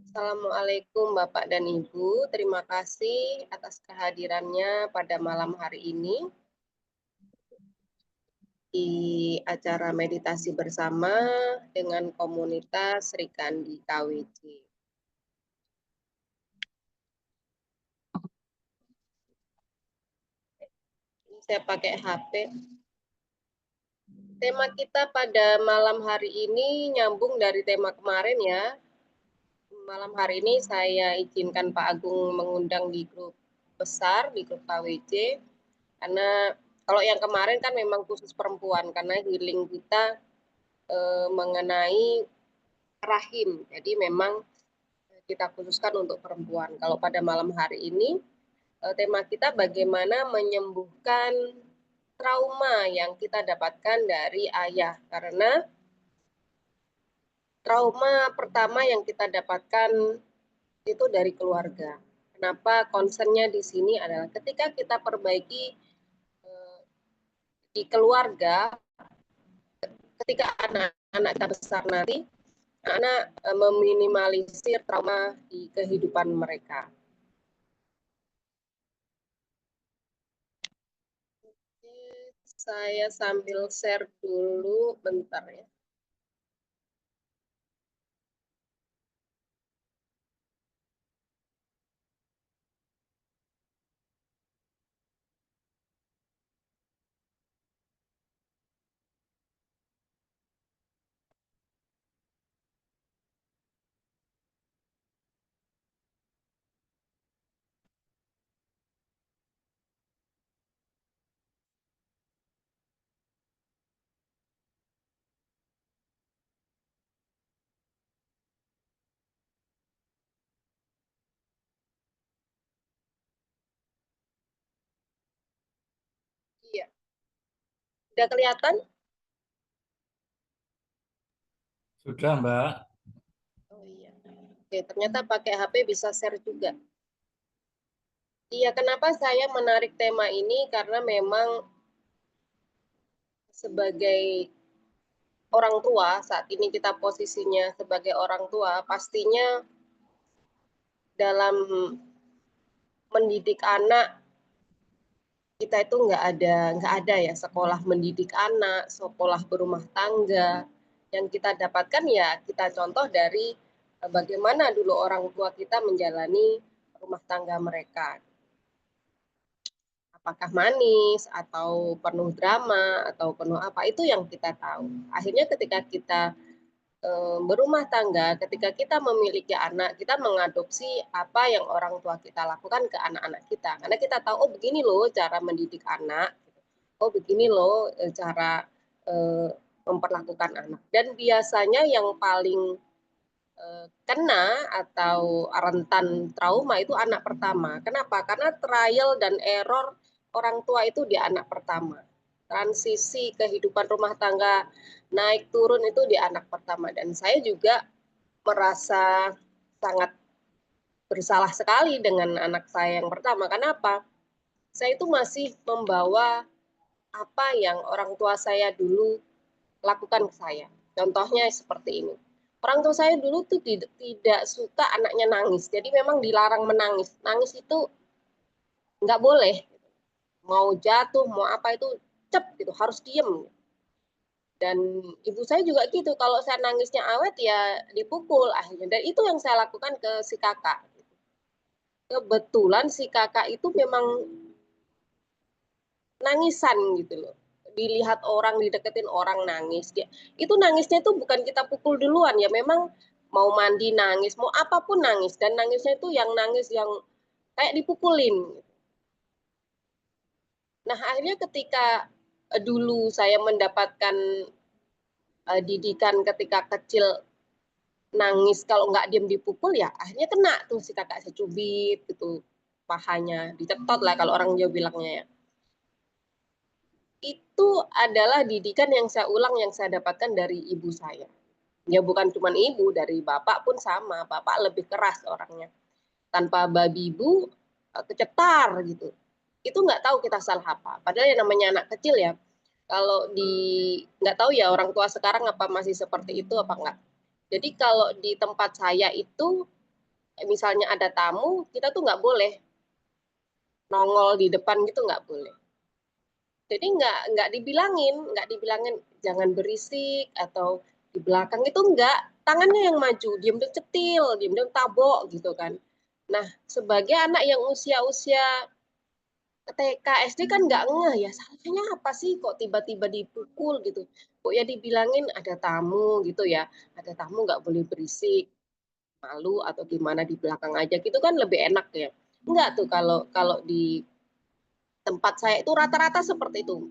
Assalamualaikum Bapak dan Ibu, terima kasih atas kehadirannya pada malam hari ini di acara meditasi bersama dengan komunitas Sri Kandi KWJ. Ini saya pakai HP. Tema kita pada malam hari ini nyambung dari tema kemarin ya. Malam hari ini saya izinkan Pak Agung mengundang di grup besar, di grup KWJ, karena kalau yang kemarin kan memang khusus perempuan, karena healing kita mengenai rahim. Jadi memang kita khususkan untuk perempuan. Kalau pada malam hari ini tema kita bagaimana menyembuhkan trauma yang kita dapatkan dari ayah. Karena trauma pertama yang kita dapatkan itu dari keluarga. Kenapa concernnya di sini adalah ketika kita perbaiki di keluarga, ketika anak-anak kita besar nanti, anak meminimalisir trauma di kehidupan mereka. Saya sambil share dulu bentar ya. Iya, udah kelihatan? Sudah, Mbak. Oh iya. Oke, ternyata pakai HP bisa share juga. Iya, kenapa saya menarik tema ini? Karena memang sebagai orang tua, saat ini kita posisinya sebagai orang tua, pastinya dalam mendidik anak kita itu nggak ada ya sekolah mendidik anak, sekolah berumah tangga. Yang kita dapatkan ya kita contoh dari bagaimana dulu orang tua kita menjalani rumah tangga mereka. Apakah manis atau penuh drama atau penuh apa, itu yang kita tahu. Akhirnya ketika kita berumah tangga, ketika kita memiliki anak, kita mengadopsi apa yang orang tua kita lakukan ke anak-anak kita. Karena kita tahu, oh begini loh cara mendidik anak, oh begini loh cara memperlakukan anak. Dan biasanya yang paling kena atau rentan trauma itu anak pertama. Kenapa? Karena trial dan error orang tua itu di anak pertama. Transisi kehidupan rumah tangga naik turun itu di anak pertama. Dan saya juga merasa sangat bersalah sekali dengan anak saya yang pertama. Kenapa? Saya itu masih membawa apa yang orang tua saya dulu lakukan ke saya. Contohnya seperti ini. Orang tua saya dulu tuh tidak suka anaknya nangis. Jadi memang dilarang menangis. Nangis itu nggak boleh. Mau jatuh, mau apa itu cep gitu, harus diem. Dan ibu saya juga gitu, kalau saya nangisnya awet ya dipukul akhirnya. Dan itu yang saya lakukan ke si kakak. Kebetulan si kakak itu memang nangisan gitu loh. Dilihat orang, dideketin orang nangis. Dia, itu nangisnya itu bukan kita pukul duluan ya, memang mau mandi nangis, mau apapun nangis. Dan nangisnya itu yang nangis yang kayak dipukulin. Nah akhirnya ketika dulu saya mendapatkan didikan ketika kecil nangis kalau nggak diem dipukul ya akhirnya kena tuh si kakak saya cubit gitu pahanya dicetot lah kalau orang Jawa bilangnya ya. Itu adalah didikan yang saya ulang yang saya dapatkan dari ibu saya. Ya bukan cuma ibu, dari bapak pun sama. Bapak lebih keras orangnya. Tanpa babi ibu, kecetar gitu. Itu nggak tahu kita salah apa. Padahal yang namanya anak kecil ya, kalau di nggak tahu ya orang tua sekarang apa masih seperti itu apa enggak. Jadi kalau di tempat saya itu misalnya ada tamu, kita tuh nggak boleh nongol di depan gitu, nggak boleh. Jadi nggak dibilangin jangan berisik atau di belakang itu enggak. Tangannya yang maju, diam-diam cetil, diam-diam tabok gitu kan. Nah, sebagai anak yang usia-usia TK, SD kan nggak ngeh ya, salahnya apa sih kok tiba-tiba dipukul gitu. Kok ya dibilangin ada tamu gitu ya, ada tamu nggak boleh berisik, malu atau gimana di belakang aja gitu kan lebih enak ya. Enggak tuh kalau kalau di tempat saya itu rata-rata seperti itu.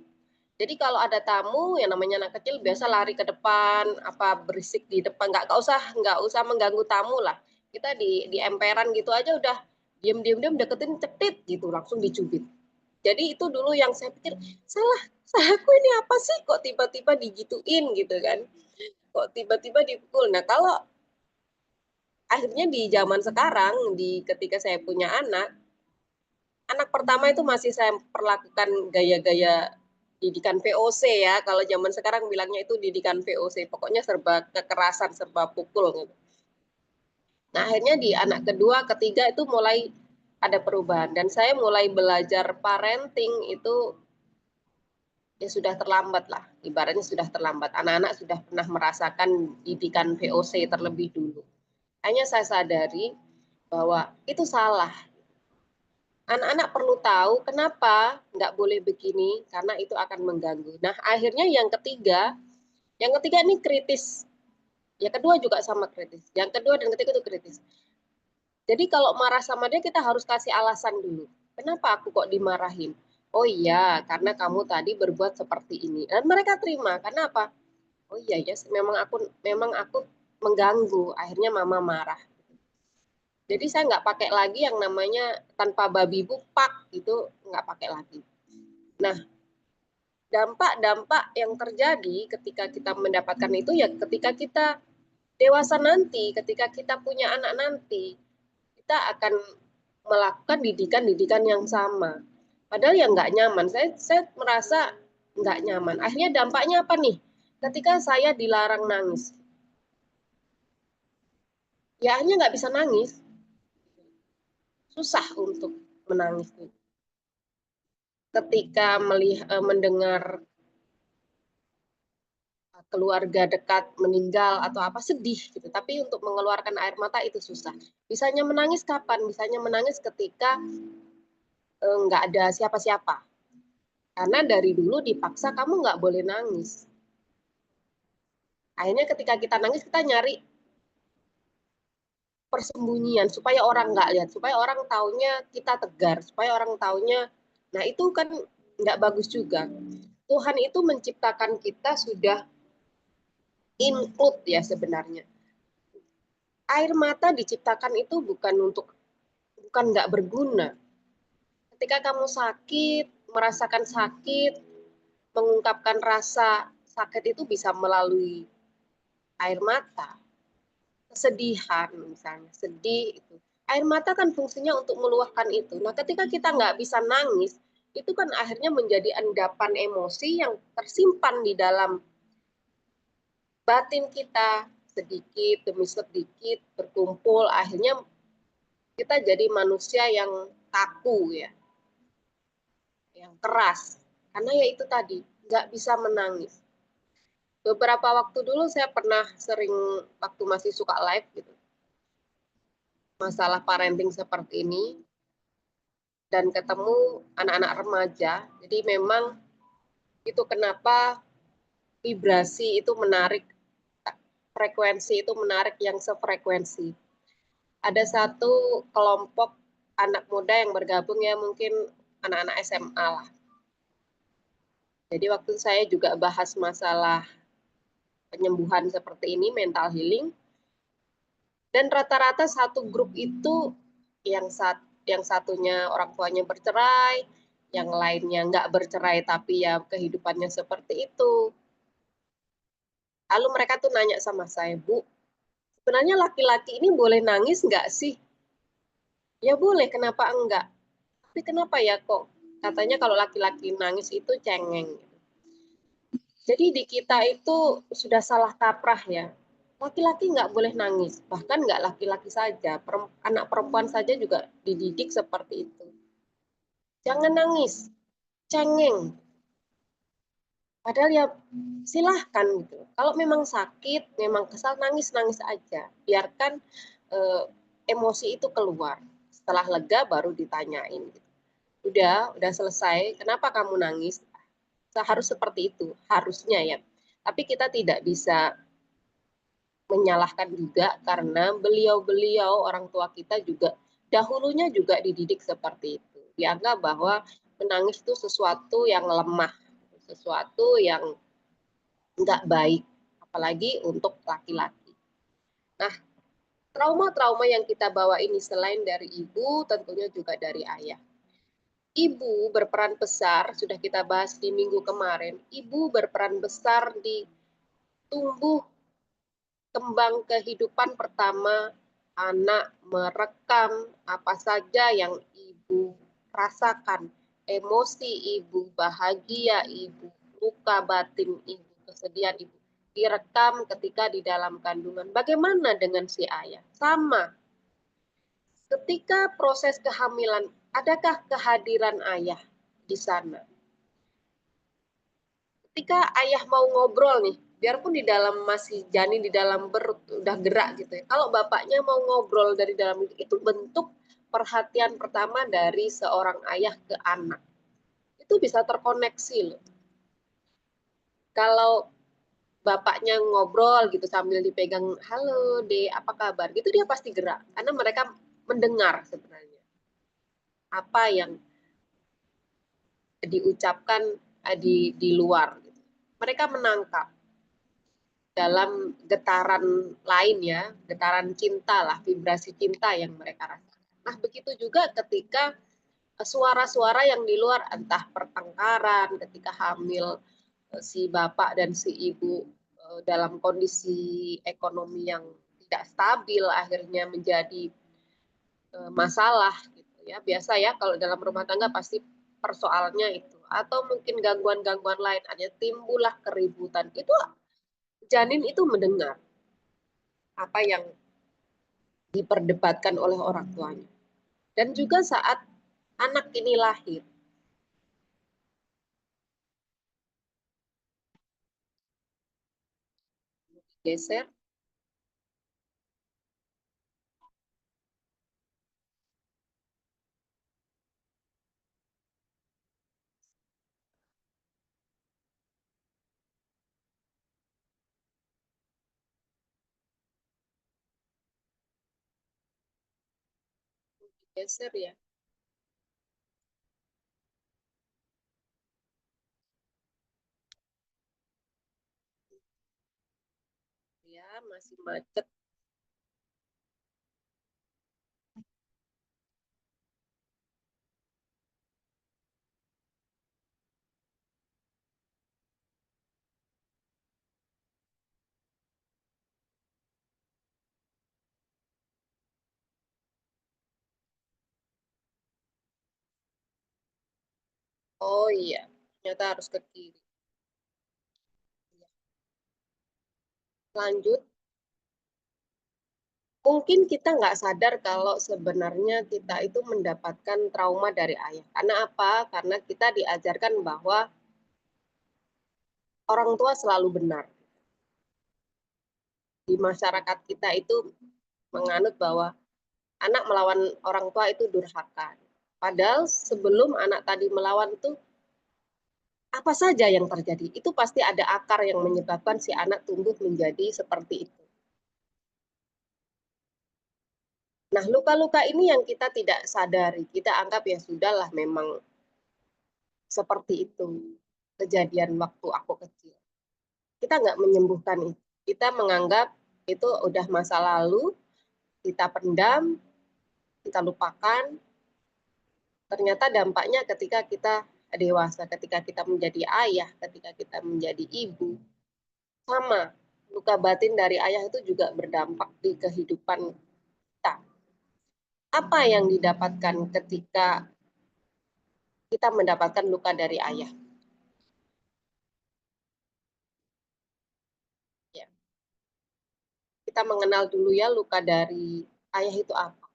Jadi kalau ada tamu yang namanya anak kecil biasa lari ke depan, apa berisik di depan, nggak usah mengganggu tamu lah. Kita di emperan gitu aja udah diem deketin cetit gitu langsung dicubit. Jadi itu dulu yang saya pikir salahku ini apa sih kok tiba-tiba digituin gitu kan? Kok tiba-tiba dipukul. Nah kalau akhirnya di zaman sekarang, ketika saya punya anak pertama itu masih saya perlakukan gaya-gaya didikan VOC ya. Kalau zaman sekarang bilangnya itu didikan VOC. Pokoknya serba kekerasan, serba pukul gitu. Nah, akhirnya di anak kedua, ketiga itu mulai ada perubahan dan saya mulai belajar parenting itu ya sudah terlambat lah. Ibaratnya sudah terlambat. Anak-anak sudah pernah merasakan didikan VOC terlebih dulu. Hanya saya sadari bahwa itu salah. Anak-anak perlu tahu kenapa nggak boleh begini, karena itu akan mengganggu. Nah, akhirnya yang ketiga ini kritis. Yang kedua juga sama kritis. Yang kedua dan ketiga itu kritis. Jadi kalau marah sama dia kita harus kasih alasan dulu. Kenapa aku kok dimarahin? Oh iya, karena kamu tadi berbuat seperti ini. Dan mereka terima. Karena apa? Oh iya ya, memang aku mengganggu. Akhirnya mama marah. Jadi saya nggak pakai lagi yang namanya tanpa babi bu pak itu nggak pakai lagi. Nah, dampak-dampak yang terjadi ketika kita mendapatkan itu ya ketika kita dewasa nanti, ketika kita punya anak nanti, kita akan melakukan didikan-didikan yang sama. Padahal yang nggak nyaman, saya merasa nggak nyaman. Akhirnya dampaknya apa nih? Ketika saya dilarang nangis, ya akhirnya nggak bisa nangis, susah untuk menangis. Ketika mendengar keluarga dekat meninggal atau apa sedih gitu. Tapi untuk mengeluarkan air mata itu susah. Bisanya menangis kapan? Bisanya menangis ketika nggak ada siapa-siapa. Karena dari dulu dipaksa kamu nggak boleh nangis. Akhirnya ketika kita nangis kita nyari persembunyian supaya orang nggak lihat, supaya orang taunya kita tegar, supaya orang taunya. Nah itu kan nggak bagus juga. Tuhan itu menciptakan kita sudah include ya sebenarnya. Air mata diciptakan itu bukan nggak berguna. Ketika kamu sakit, merasakan sakit, mengungkapkan rasa sakit itu bisa melalui air mata. Kesedihan misalnya, sedih itu. Air mata kan fungsinya untuk meluahkan itu. Nah, ketika kita nggak bisa nangis, itu kan akhirnya menjadi endapan emosi yang tersimpan di dalam batin kita sedikit demi sedikit berkumpul, akhirnya kita jadi manusia yang kaku ya, yang keras. Karena ya itu tadi, nggak bisa menangis. Beberapa waktu dulu saya pernah sering waktu masih suka live gitu, masalah parenting seperti ini, dan ketemu anak-anak remaja. Jadi memang itu kenapa vibrasi itu menarik, frekuensi itu menarik yang sefrekuensi. Ada satu kelompok anak muda yang bergabung ya mungkin anak-anak SMA lah. Jadi waktu saya juga bahas masalah penyembuhan seperti ini, mental healing, dan rata-rata satu grup itu yang satunya orang tuanya bercerai, yang lainnya nggak bercerai tapi ya kehidupannya seperti itu. Lalu mereka tuh nanya sama saya, Bu, sebenarnya laki-laki ini boleh nangis nggak sih? Ya boleh, kenapa enggak? Tapi kenapa ya kok katanya kalau laki-laki nangis itu cengeng. Jadi di kita itu sudah salah kaprah ya. Laki-laki nggak boleh nangis, bahkan nggak laki-laki saja, anak perempuan saja juga dididik seperti itu. Jangan nangis, cengeng. Padahal ya silahkan gitu. Kalau memang sakit, memang kesal, nangis-nangis aja. Biarkan emosi itu keluar. Setelah lega baru ditanyain. Gitu. Udah selesai. Kenapa kamu nangis? Harus seperti itu, harusnya ya. Tapi kita tidak bisa menyalahkan juga karena beliau-beliau orang tua kita juga dahulunya juga dididik seperti itu. Dianggap bahwa menangis itu sesuatu yang lemah, sesuatu yang nggak baik, apalagi untuk laki-laki. Nah, trauma-trauma yang kita bawa ini selain dari ibu, tentunya juga dari ayah. Ibu berperan besar, sudah kita bahas di minggu kemarin, ibu berperan besar di tumbuh kembang kehidupan pertama anak, merekam apa saja yang ibu rasakan, emosi ibu, bahagia ibu, luka batin ibu, kesedihan ibu, direkam ketika di dalam kandungan. Bagaimana dengan si ayah? Sama. Ketika proses kehamilan, adakah kehadiran ayah di sana? Ketika ayah mau ngobrol nih, biarpun di dalam masih janin di dalam perut udah gerak gitu ya. Kalau bapaknya mau ngobrol dari dalam itu bentuk perhatian pertama dari seorang ayah ke anak. Itu bisa terkoneksi loh. Kalau bapaknya ngobrol gitu sambil dipegang, halo Dek, apa kabar? Gitu dia pasti gerak karena mereka mendengar sebenarnya apa yang diucapkan di luar. Mereka menangkap dalam getaran lain ya, getaran cinta lah, vibrasi cinta yang mereka rasakan. Nah, begitu juga ketika suara-suara yang di luar, entah pertengkaran ketika hamil si bapak dan si ibu dalam kondisi ekonomi yang tidak stabil, akhirnya menjadi masalah gitu ya. Biasa ya kalau dalam rumah tangga pasti persoalannya itu, atau mungkin gangguan-gangguan lain, ada timbullah keributan. Itu janin itu mendengar apa yang diperdebatkan oleh orang tuanya. Dan juga saat anak ini lahir. Geser. Geser ya. Ya, masih macet. Oh iya, ternyata harus ke kiri. Lanjut. Mungkin kita nggak sadar kalau sebenarnya kita itu mendapatkan trauma dari ayah. Karena apa? Karena kita diajarkan bahwa orang tua selalu benar. Di masyarakat kita itu menganut bahwa anak melawan orang tua itu durhaka. Padahal sebelum anak tadi melawan itu apa saja yang terjadi? Itu pasti ada akar yang menyebabkan si anak tumbuh menjadi seperti itu. Nah, luka-luka ini yang kita tidak sadari. Kita anggap ya sudahlah memang seperti itu kejadian waktu aku kecil. Kita nggak menyembuhkan itu. Kita menganggap itu udah masa lalu, kita pendam, kita lupakan. Ternyata dampaknya ketika kita dewasa, ketika kita menjadi ayah, ketika kita menjadi ibu, sama. Luka batin dari ayah itu juga berdampak di kehidupan kita. Apa yang didapatkan ketika kita mendapatkan luka dari ayah? Ya. kita mengenal dulu ya luka dari ayah itu apa.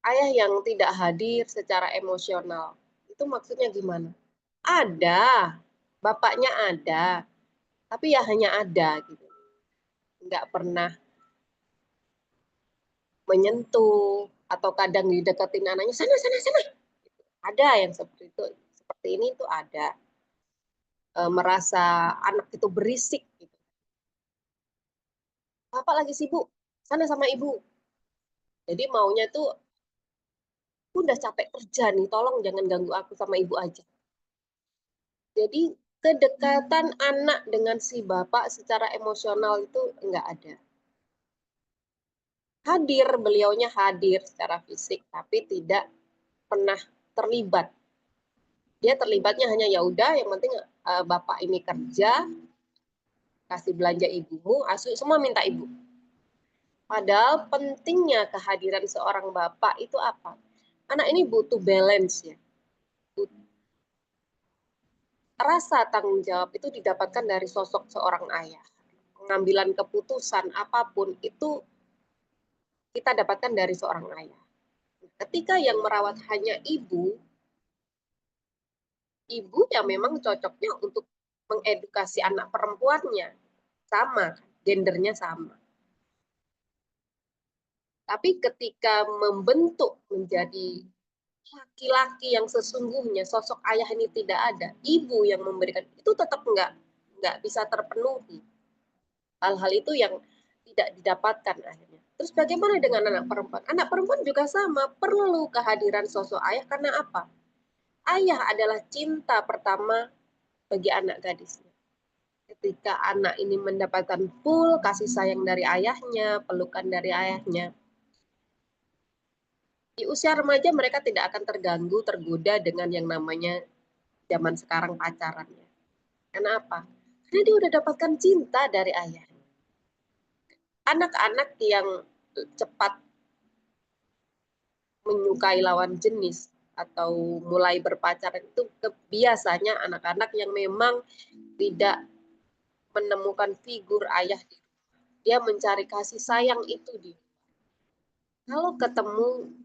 Ayah yang tidak hadir secara emosional, itu maksudnya gimana? Ada, bapaknya ada, tapi ya hanya ada gitu. Nggak pernah menyentuh atau kadang dideketin anaknya sana sana sana. Ada yang seperti itu, seperti ini itu ada. Merasa anak itu berisik gitu. Bapak lagi sibuk, sana sama ibu. Jadi maunya tuh udah capek kerja nih, tolong jangan ganggu aku sama ibu aja. Jadi kedekatan anak dengan si bapak secara emosional itu enggak ada. Hadir, beliaunya hadir secara fisik, tapi tidak pernah terlibat. Dia terlibatnya hanya ya udah, yang penting bapak ini kerja, kasih belanja ibumu, asuh semua minta ibu. Padahal pentingnya kehadiran seorang bapak itu apa? Anak ini butuh balance ya. Rasa tanggung jawab itu didapatkan dari sosok seorang ayah. Pengambilan keputusan apapun itu kita dapatkan dari seorang ayah. Ketika yang merawat hanya ibu yang memang cocoknya untuk mengedukasi anak perempuannya. Sama, gendernya sama. Tapi ketika membentuk menjadi laki-laki yang sesungguhnya, sosok ayah ini tidak ada, ibu yang memberikan, itu tetap nggak bisa terpenuhi. Hal-hal itu yang tidak didapatkan akhirnya. Terus bagaimana dengan anak perempuan? Anak perempuan juga sama, perlu kehadiran sosok ayah karena apa? Ayah adalah cinta pertama bagi anak gadisnya. Ketika anak ini mendapatkan full kasih sayang dari ayahnya, pelukan dari ayahnya, di usia remaja mereka tidak akan terganggu, tergoda dengan yang namanya zaman sekarang pacarannya. Kenapa? Karena dia udah dapatkan cinta dari ayahnya. Anak-anak yang cepat menyukai lawan jenis atau mulai berpacaran itu biasanya anak-anak yang memang tidak menemukan figur ayah. Dia mencari kasih sayang itu di. Kalau ketemu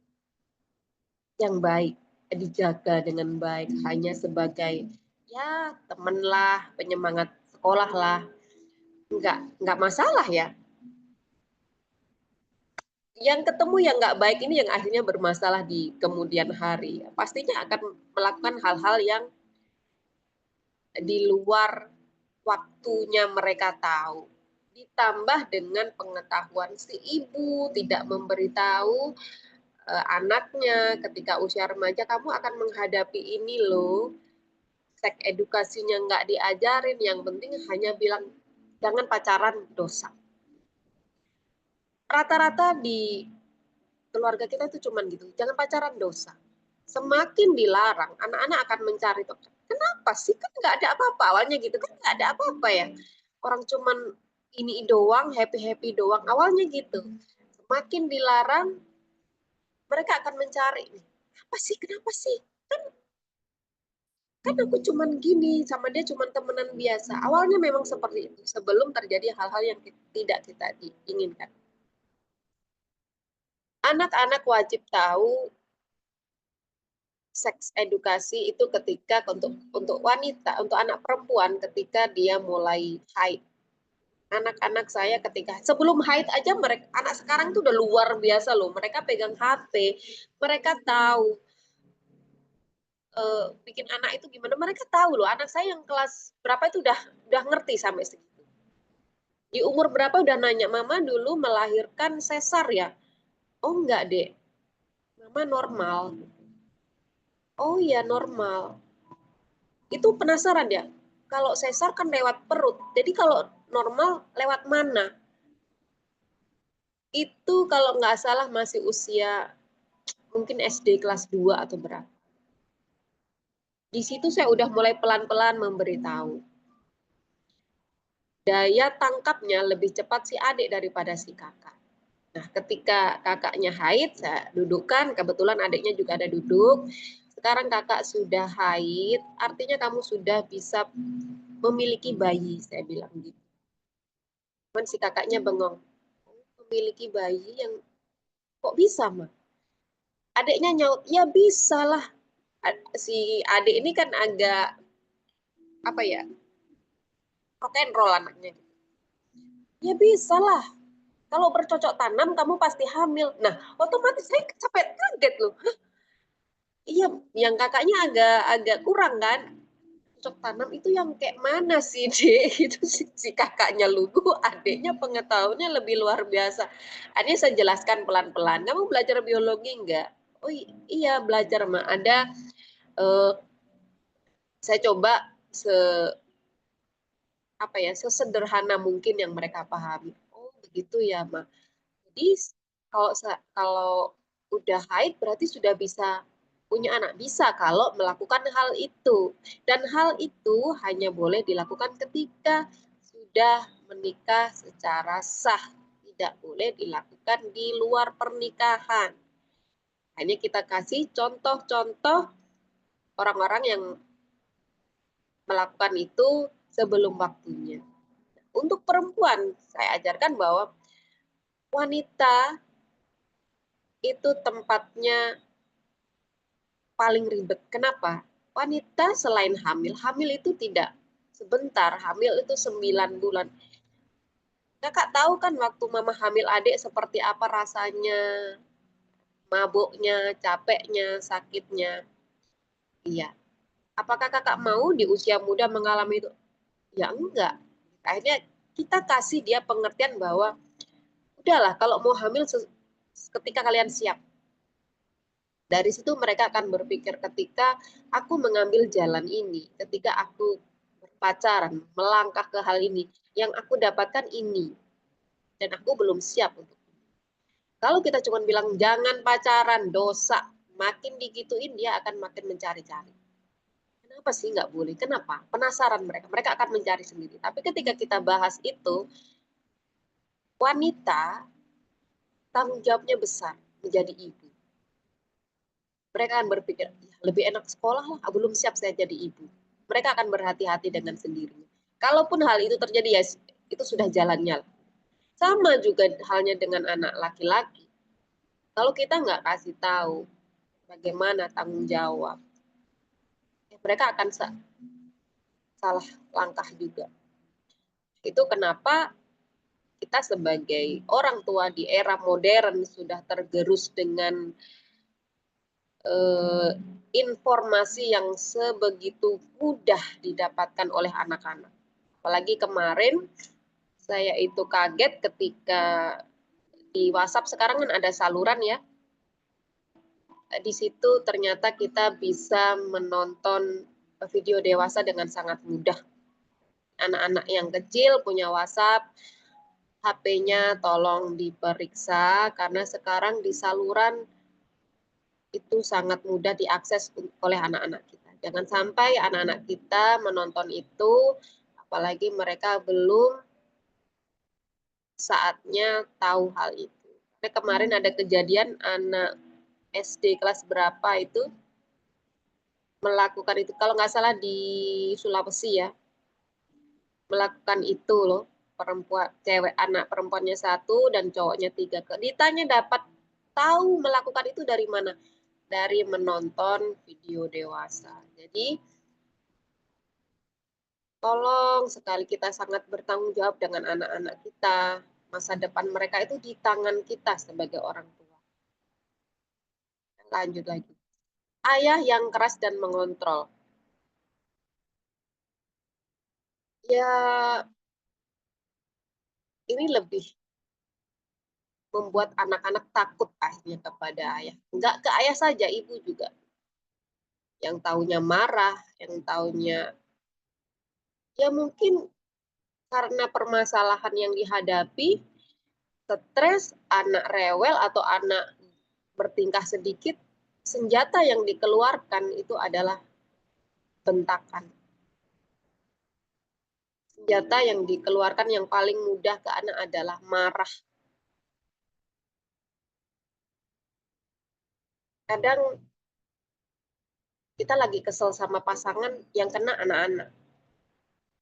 yang baik, dijaga dengan baik, hanya sebagai ya temen lah, penyemangat sekolah lah, nggak masalah ya. Yang ketemu yang nggak baik ini yang akhirnya bermasalah di kemudian hari, pastinya akan melakukan hal-hal yang di luar waktunya mereka tahu. Ditambah dengan pengetahuan si ibu tidak memberitahu anaknya ketika usia remaja, kamu akan menghadapi ini loh. Seks edukasinya nggak diajarin, yang penting hanya bilang jangan pacaran, dosa. Rata-rata di keluarga kita itu cuman gitu, jangan pacaran, dosa. Semakin dilarang, anak-anak akan mencari tuh. Kenapa sih, kan nggak ada apa-apa, awalnya gitu kan, nggak ada apa-apa ya, orang cuman ini doang, happy doang, awalnya gitu. Semakin dilarang, mereka akan mencari, apa sih, kenapa sih, kan aku cuman gini sama dia, cuman temenan biasa. Awalnya memang seperti itu sebelum terjadi hal-hal yang tidak kita inginkan. Anak-anak wajib tahu seks edukasi itu ketika untuk wanita, untuk anak perempuan ketika dia mulai haid. Anak-anak saya ketika sebelum haid aja, mereka anak sekarang itu udah luar biasa loh. Mereka pegang HP, mereka tahu bikin anak itu gimana. Mereka tahu loh. Anak saya yang kelas berapa itu udah ngerti sampai segitu. Di umur berapa udah nanya, mama dulu melahirkan sesar ya? Oh enggak dek, mama normal. Oh iya normal. Itu penasaran ya, kalau sesar kan lewat perut, jadi kalau normal lewat mana? Itu kalau nggak salah masih usia mungkin SD kelas 2 atau berapa. Di situ saya udah mulai pelan-pelan memberitahu. Daya tangkapnya lebih cepat si adik daripada si kakak. Nah, ketika kakaknya haid, saya dudukkan, kebetulan adiknya juga ada duduk. Sekarang kakak sudah haid, artinya kamu sudah bisa memiliki bayi, saya bilang gitu. Cuman si kakaknya bengong. memiliki bayi yang kok bisa, Ma? Adiknya nyaut, ya bisa lah. Si adik ini kan agak apa ya, rock and roll anaknya. Ya bisa lah. Kalau bercocok tanam kamu pasti hamil. Nah, otomatis saya sampai kaget loh. Iya, yang kakaknya agak kurang kan? Cocok tanam itu yang kayak mana sih, Dek? Itu si kakaknya lugu, adiknya pengetahuannya lebih luar biasa. Akhirnya saya jelaskan pelan-pelan. Kamu belajar biologi enggak? Oh iya belajar, Ma. Ada saya coba apa ya, sesederhana mungkin yang mereka pahami. Oh, begitu ya, Ma. Jadi kalau udah haid berarti sudah bisa punya anak. Bisa kalau melakukan hal itu. Dan hal itu hanya boleh dilakukan ketika sudah menikah secara sah. Tidak boleh dilakukan di luar pernikahan. Hanya kita kasih contoh-contoh orang-orang yang melakukan itu sebelum waktunya. Untuk perempuan, saya ajarkan bahwa wanita itu tempatnya paling ribet. Kenapa? Wanita selain hamil, hamil itu tidak sebentar, hamil itu 9 bulan. Kakak tahu kan waktu mama hamil adik seperti apa rasanya, mabuknya, capeknya, sakitnya. Iya. Apakah kakak mau di usia muda mengalami itu? Ya enggak. Akhirnya kita kasih dia pengertian bahwa udahlah kalau mau hamil ketika kalian siap. Dari situ mereka akan berpikir ketika aku mengambil jalan ini, ketika aku berpacaran, melangkah ke hal ini, yang aku dapatkan ini, dan aku belum siap untuk itu. Kalau kita cuma bilang jangan pacaran, dosa, makin digituin dia akan makin mencari-cari. Kenapa sih nggak boleh? Kenapa? Penasaran mereka. Mereka akan mencari sendiri. Tapi ketika kita bahas itu, wanita tanggung jawabnya besar menjadi ibu. Mereka akan berpikir, ya, lebih enak sekolah lah, belum siap saya jadi ibu. Mereka akan berhati-hati dengan sendirinya. Kalaupun hal itu terjadi, ya itu sudah jalannya. Sama juga halnya dengan anak laki-laki. Kalau kita nggak kasih tahu bagaimana tanggung jawab, ya mereka akan salah langkah juga. Itu kenapa kita sebagai orang tua di era modern sudah tergerus dengan informasi yang sebegitu mudah didapatkan oleh anak-anak. Apalagi kemarin saya itu kaget ketika di WhatsApp sekarang kan ada saluran ya. Di situ ternyata kita bisa menonton video dewasa dengan sangat mudah. Anak-anak yang kecil punya WhatsApp, HP-nya tolong diperiksa karena sekarang di saluran itu sangat mudah diakses oleh anak-anak kita. Jangan sampai anak-anak kita menonton itu, apalagi mereka belum saatnya tahu hal itu. Karena kemarin ada kejadian anak SD kelas berapa itu melakukan itu, kalau nggak salah di Sulawesi ya, melakukan itu loh, perempuan, cewek, anak perempuannya 1 dan cowoknya 3. Ditanya dapat tahu melakukan itu dari mana? Dari menonton video dewasa. Jadi tolong sekali kita sangat bertanggung jawab dengan anak-anak kita. Masa depan mereka itu di tangan kita sebagai orang tua. Lanjut lagi. Ayah yang keras dan mengontrol. Ya, ini lebih membuat anak-anak takut akhirnya kepada ayah. Enggak ke ayah saja, ibu juga. Yang taunya marah, yang taunya ya mungkin karena permasalahan yang dihadapi, stres, anak rewel atau anak bertingkah sedikit, senjata yang dikeluarkan itu adalah bentakan. Senjata yang dikeluarkan yang paling mudah ke anak adalah marah. Kadang kita lagi kesel sama pasangan yang kena anak-anak.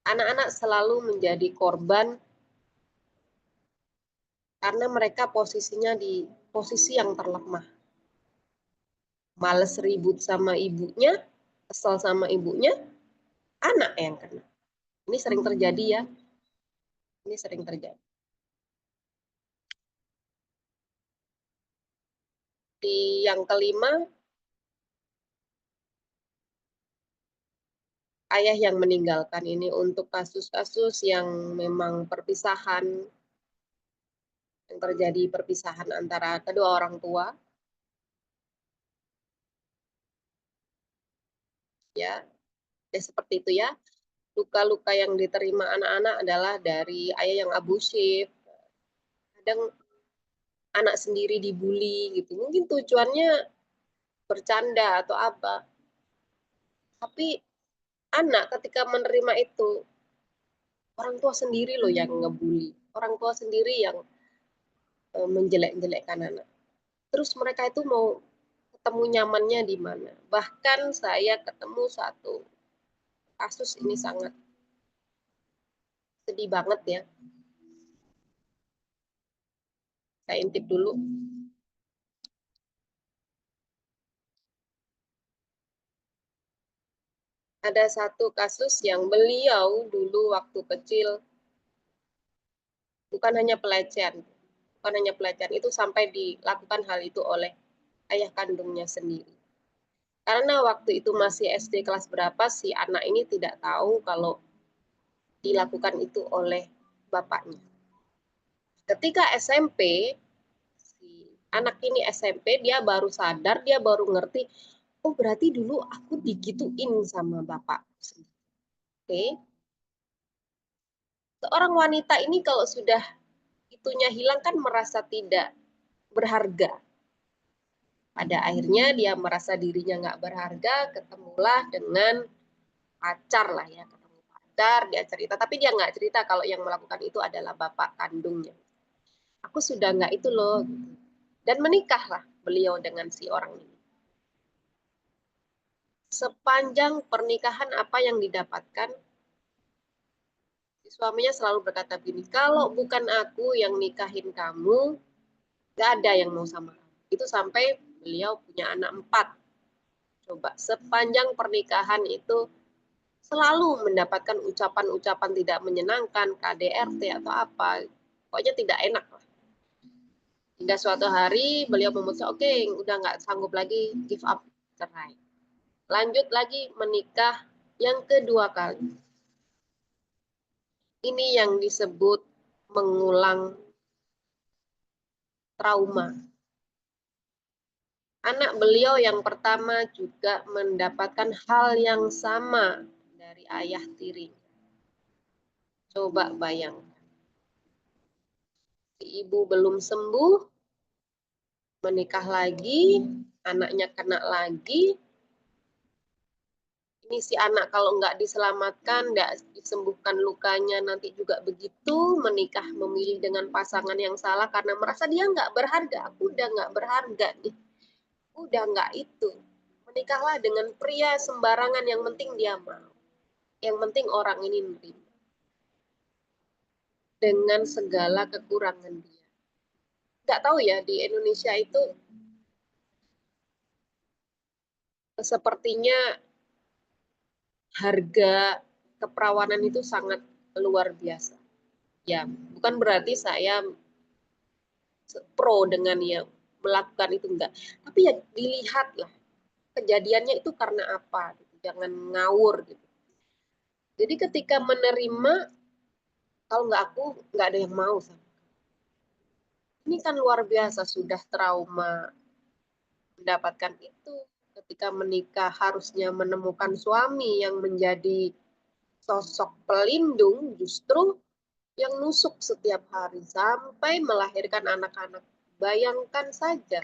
Anak-anak selalu menjadi korban Karena mereka posisinya di posisi yang terlemah. Males ribut sama ibunya, kesel sama ibunya, anak yang kena. Ini sering terjadi ya. Ini sering terjadi. Di yang kelima, ayah yang meninggalkan. Ini untuk kasus-kasus yang memang perpisahan, yang terjadi perpisahan antara kedua orang tua. Ya, ya seperti itu ya. Luka-luka yang diterima anak-anak adalah dari ayah yang abusif. Kadang anak sendiri dibully gitu. Mungkin tujuannya bercanda atau apa. Tapi anak ketika menerima itu, orang tua sendiri loh yang ngebully. Orang tua sendiri yang menjelek-jelekkan anak. Terus mereka itu mau ketemu nyamannya di mana. Bahkan saya ketemu satu kasus ini sangat sedih banget ya. Saya intip dulu. Ada satu kasus yang beliau dulu waktu kecil bukan hanya pelecehan itu sampai dilakukan hal itu oleh ayah kandungnya sendiri. Karena waktu itu masih SD kelas berapa si anak ini tidak tahu kalau dilakukan itu oleh bapaknya. Ketika SMP, si anak ini SMP, dia baru sadar, dia baru ngerti, oh berarti dulu aku digituin sama bapak. Oke. Seorang wanita ini kalau sudah itunya hilang kan merasa tidak berharga. Pada akhirnya dia merasa dirinya nggak berharga, ketemulah dengan pacar lah ya, ketemu pacar, dia cerita, tapi dia nggak cerita kalau yang melakukan itu adalah bapak kandungnya. Aku sudah nggak itu loh, dan menikahlah beliau dengan si orang ini. Sepanjang pernikahan apa yang didapatkan, si suaminya selalu berkata begini, kalau bukan aku yang nikahin kamu, gak ada yang mau sama kamu. Itu sampai beliau punya anak 4. Coba, sepanjang pernikahan itu selalu mendapatkan ucapan-ucapan tidak menyenangkan, KDRT atau apa, pokoknya tidak enak lah. Hingga suatu hari beliau memutuskan, oke, udah nggak sanggup lagi, give up, cerai. Lanjut lagi menikah yang kedua kali. Ini yang disebut mengulang trauma. Anak beliau yang pertama juga mendapatkan hal yang sama dari ayah tiri. Coba bayangkan. Si ibu belum sembuh, menikah lagi, anaknya kena lagi. Ini si anak kalau nggak diselamatkan, nggak disembuhkan lukanya, nanti juga begitu, menikah memilih dengan pasangan yang salah karena merasa dia nggak berharga. Aku udah nggak berharga nih. Udah nggak itu. Menikahlah dengan pria sembarangan, yang penting dia mau. Yang penting orang ini menerima. Dengan segala kekurangan dia. Nggak tahu ya, di Indonesia itu sepertinya harga keperawanan itu sangat luar biasa. Ya, bukan berarti saya pro dengan yang melakukan itu, enggak. Tapi ya dilihatlah kejadiannya itu karena apa. Gitu. Jangan ngawur gitu. Jadi ketika menerima, kalau nggak aku, nggak ada yang mau. Ini kan luar biasa, sudah trauma mendapatkan itu. Ketika menikah harusnya menemukan suami yang menjadi sosok pelindung, justru yang nusuk setiap hari sampai melahirkan anak-anak. Bayangkan saja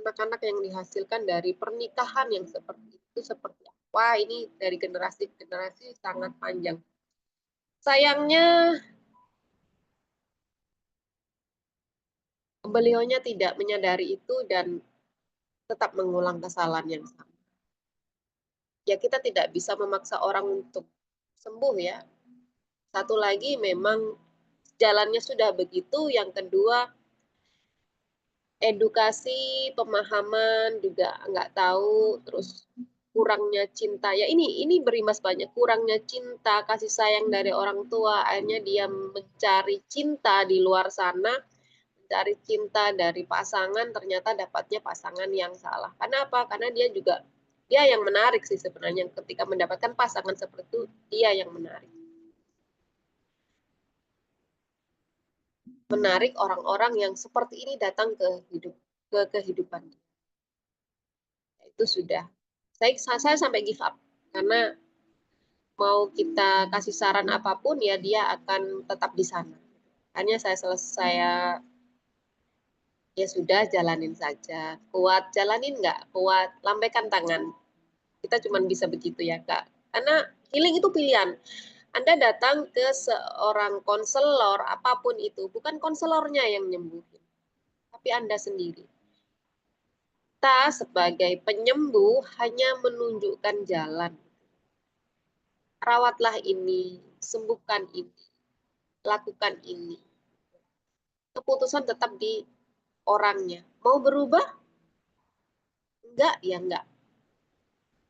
anak-anak yang dihasilkan dari pernikahan yang seperti itu, seperti apa. Wah, ini dari generasi ke generasi sangat panjang. Sayangnya beliaunya tidak menyadari itu dan tetap mengulang kesalahan yang sama. Ya kita tidak bisa memaksa orang untuk sembuh ya. Satu lagi memang jalannya sudah begitu, yang kedua edukasi, pemahaman juga nggak tahu, terus kurangnya cinta. Ya ini berimbas banyak, kurangnya cinta, kasih sayang dari orang tua, akhirnya dia mencari cinta di luar sana, mencari cinta dari pasangan, ternyata dapatnya pasangan yang salah. Karena apa? Karena dia yang menarik sih sebenarnya, ketika mendapatkan pasangan seperti itu, dia yang menarik. Menarik orang-orang yang seperti ini datang ke kehidupan. Itu sudah. Saya sampai give up karena mau kita kasih saran apapun ya dia akan tetap di sana. Hanya ya sudah jalanin saja. Kuat jalanin nggak? Kuat lambaikan tangan. Kita cuma bisa begitu ya Kak. Karena healing itu pilihan. Anda datang ke seorang konselor apapun itu, bukan konselornya yang nyembuhin, tapi Anda sendiri. Kita sebagai penyembuh hanya menunjukkan jalan. Rawatlah ini, sembuhkan ini, lakukan ini. Keputusan tetap di orangnya. Mau berubah? Enggak, ya enggak.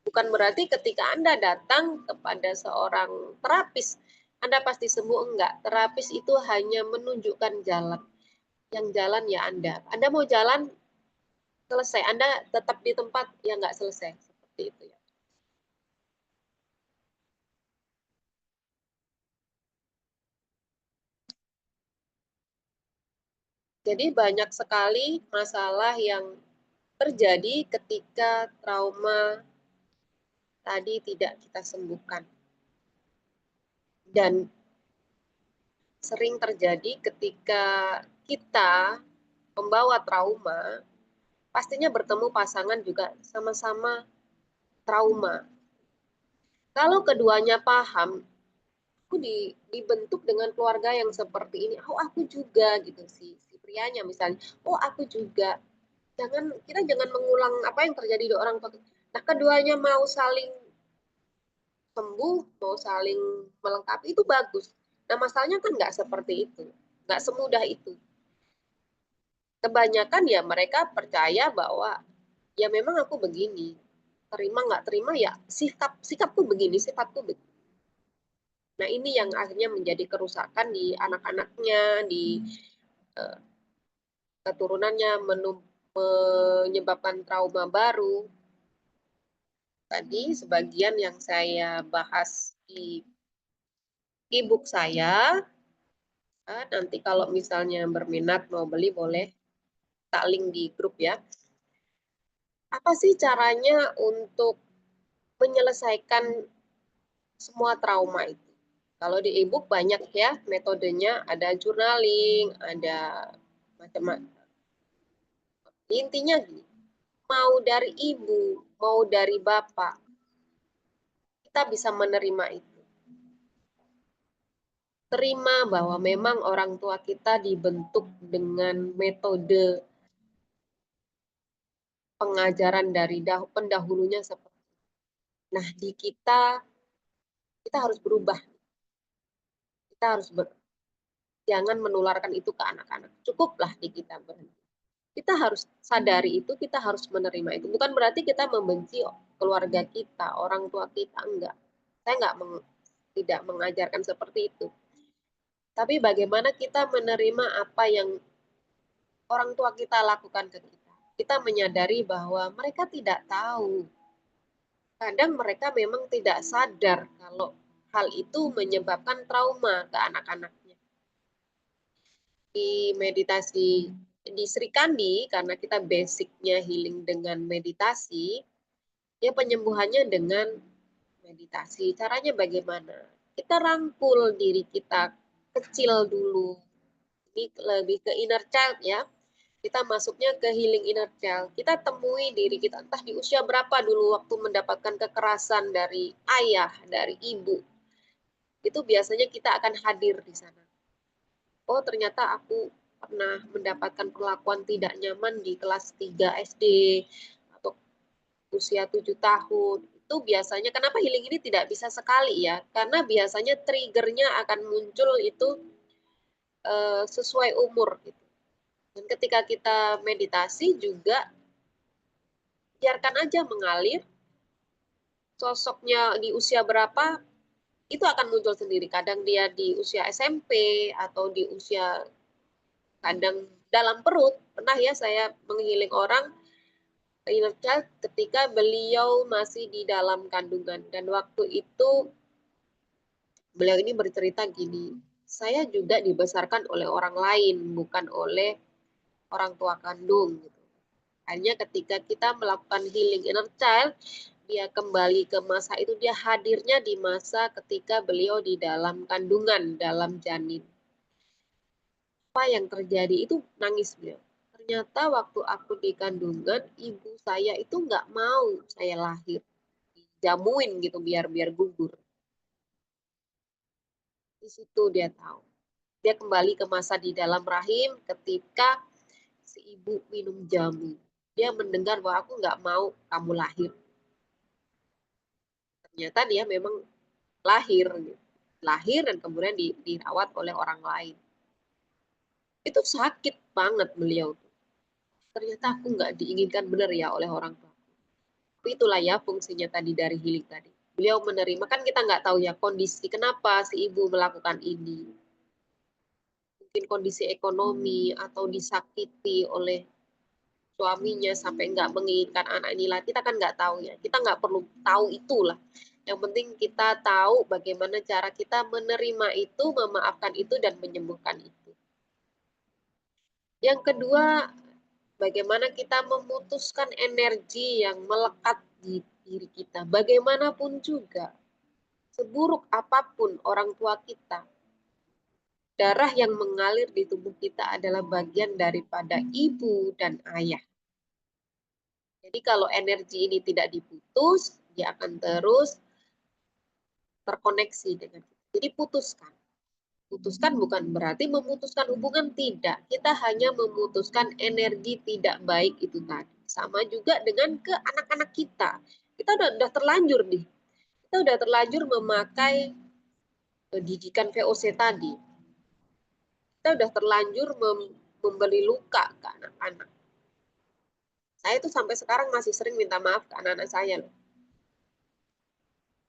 Bukan berarti ketika Anda datang kepada seorang terapis, Anda pasti sembuh, enggak. Terapis itu hanya menunjukkan jalan. Yang jalan ya Anda. Anda mau jalan, selesai. Anda tetap di tempat, ya enggak selesai. Seperti itu ya. Jadi banyak sekali masalah yang terjadi ketika trauma tadi tidak kita sembuhkan. Dan sering terjadi ketika kita membawa trauma, pastinya bertemu pasangan juga sama-sama trauma. Kalau keduanya paham, aku dibentuk dengan keluarga yang seperti ini, oh aku juga gitu si prianya misalnya, oh aku juga. Kita jangan mengulang apa yang terjadi di orang tua. Nah, keduanya mau saling sembuh, mau saling melengkapi itu bagus. Nah, masalahnya kan nggak seperti itu, nggak semudah itu. Kebanyakan ya mereka percaya bahwa ya memang aku begini, terima nggak terima ya sikapku begini, sifatku begini. Nah, ini yang akhirnya menjadi kerusakan di anak-anaknya, di uh, keturunannya, menyebabkan trauma baru. Tadi sebagian yang saya bahas di e-book saya. Nanti kalau misalnya berminat mau beli boleh tak link di grup ya. Apa sih caranya untuk menyelesaikan semua trauma itu? Kalau di e-book banyak ya metodenya, ada journaling, ada macam-macam. Intinya gini, mau dari ibu, mau dari bapak, kita bisa menerima itu. Terima bahwa memang orang tua kita dibentuk dengan metode pengajaran dari pendahulunya seperti. Nah, di kita harus berubah. Kita harus jangan menularkan itu ke anak-anak. Cukuplah di kita berhenti. Kita harus sadari itu, kita harus menerima itu. Bukan berarti kita membenci keluarga kita, orang tua kita, enggak. Saya tidak mengajarkan seperti itu. Tapi bagaimana kita menerima apa yang orang tua kita lakukan ke kita. Kita menyadari bahwa mereka tidak tahu. Kadang mereka memang tidak sadar kalau hal itu menyebabkan trauma ke anak-anaknya. Di meditasi di Sri Kandi, karena kita basicnya healing dengan meditasi, ya penyembuhannya dengan meditasi. Caranya bagaimana? Kita rangkul diri kita kecil dulu. Ini lebih ke inner child ya. Kita masuknya ke healing inner child. Kita temui diri kita entah di usia berapa dulu waktu mendapatkan kekerasan dari ayah, dari ibu. Itu biasanya kita akan hadir di sana. Oh, ternyata aku pernah mendapatkan perlakuan tidak nyaman di kelas 3 SD atau usia 7 tahun. Itu biasanya kenapa healing ini tidak bisa sekali ya? Karena biasanya triggernya akan muncul itu sesuai umur gitu. Dan ketika kita meditasi juga biarkan aja mengalir, sosoknya di usia berapa itu akan muncul sendiri. Kadang dia di usia SMP atau di usia kadang dalam perut. Pernah ya saya menghealing orang inner child ketika beliau masih di dalam kandungan, dan waktu itu beliau ini bercerita gini, saya juga dibesarkan oleh orang lain, bukan oleh orang tua kandung. Gitu. Hanya ketika kita melakukan healing inner child, dia kembali ke masa itu, dia hadirnya di masa ketika beliau di dalam kandungan, dalam janin. Apa yang terjadi itu nangis beliau. Ternyata waktu aku di kandungan, ibu saya itu nggak mau saya lahir. Dijamuin gitu biar gugur. Di situ dia tahu. Dia kembali ke masa di dalam rahim ketika si ibu minum jamu. Dia mendengar bahwa aku nggak mau kamu lahir. Ternyata dia memang lahir. Lahir dan kemudian dirawat oleh orang lain. Itu sakit banget beliau. Ternyata aku nggak diinginkan benar ya oleh orang tua. Tapi itulah ya fungsinya tadi dari healing tadi. Beliau menerima, kan kita nggak tahu ya kondisi kenapa si ibu melakukan ini. Mungkin kondisi ekonomi atau disakiti oleh suaminya sampai nggak menginginkan anak ini lah, kita kan nggak tahu ya, kita nggak perlu tahu itulah, yang penting kita tahu bagaimana cara kita menerima itu, memaafkan itu, dan menyembuhkan itu. Yang kedua, bagaimana kita memutuskan energi yang melekat di diri kita, bagaimanapun juga seburuk apapun orang tua kita, darah yang mengalir di tubuh kita adalah bagian daripada ibu dan ayah. Jadi kalau energi ini tidak diputus, dia akan terus terkoneksi dengan kita. Jadi putuskan. Putuskan bukan berarti memutuskan hubungan, tidak. Kita hanya memutuskan energi tidak baik itu tadi. Sama juga dengan ke anak-anak kita. Kita udah terlanjur nih. Kita udah terlanjur memakai didikan VOC tadi. Kita udah terlanjur memberi luka ke anak-anak. Saya tuh sampai sekarang masih sering minta maaf ke anak-anak saya loh.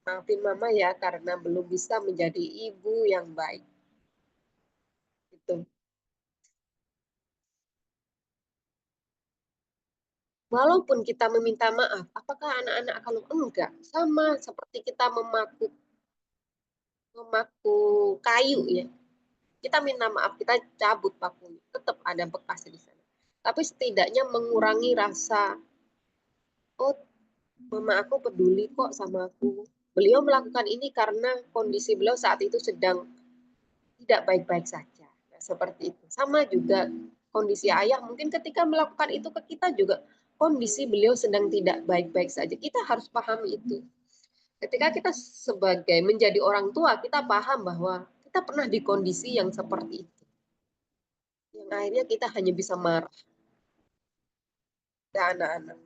Maafin mama ya karena belum bisa menjadi ibu yang baik. Gitu. Walaupun kita meminta maaf, apakah anak-anak kalau enggak? Sama seperti kita memaku kayu ya. Kita minta maaf, kita cabut pakunya, tetap ada bekas di sana. Tapi setidaknya mengurangi rasa, oh mama aku peduli kok sama aku. Beliau melakukan ini karena kondisi beliau saat itu sedang tidak baik-baik saja. Nah, seperti itu. Sama juga kondisi ayah mungkin ketika melakukan itu ke kita juga kondisi beliau sedang tidak baik-baik saja. Kita harus pahami itu. Ketika kita sebagai menjadi orang tua, kita paham bahwa kita pernah di kondisi yang seperti itu. Yang akhirnya kita hanya bisa marah ke anak-anak.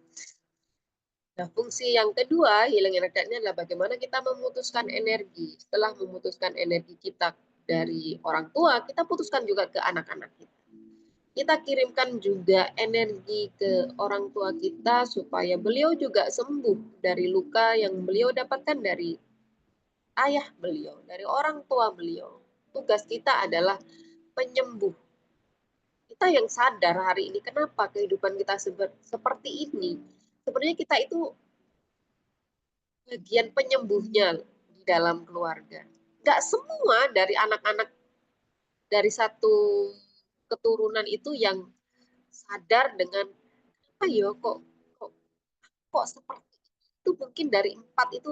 Nah, fungsi yang kedua, healing energi ini adalah bagaimana kita memutuskan energi. Setelah memutuskan energi kita dari orang tua, kita putuskan juga ke anak-anak kita. Kita kirimkan juga energi ke orang tua kita supaya beliau juga sembuh dari luka yang beliau dapatkan dari ayah beliau, dari orang tua beliau. Tugas kita adalah penyembuh. Kita yang sadar hari ini kenapa kehidupan kita seperti ini. Sebenarnya kita itu bagian penyembuhnya di dalam keluarga. Gak semua dari anak-anak dari satu keturunan itu yang sadar dengan ayo kok seperti itu, mungkin dari 4 itu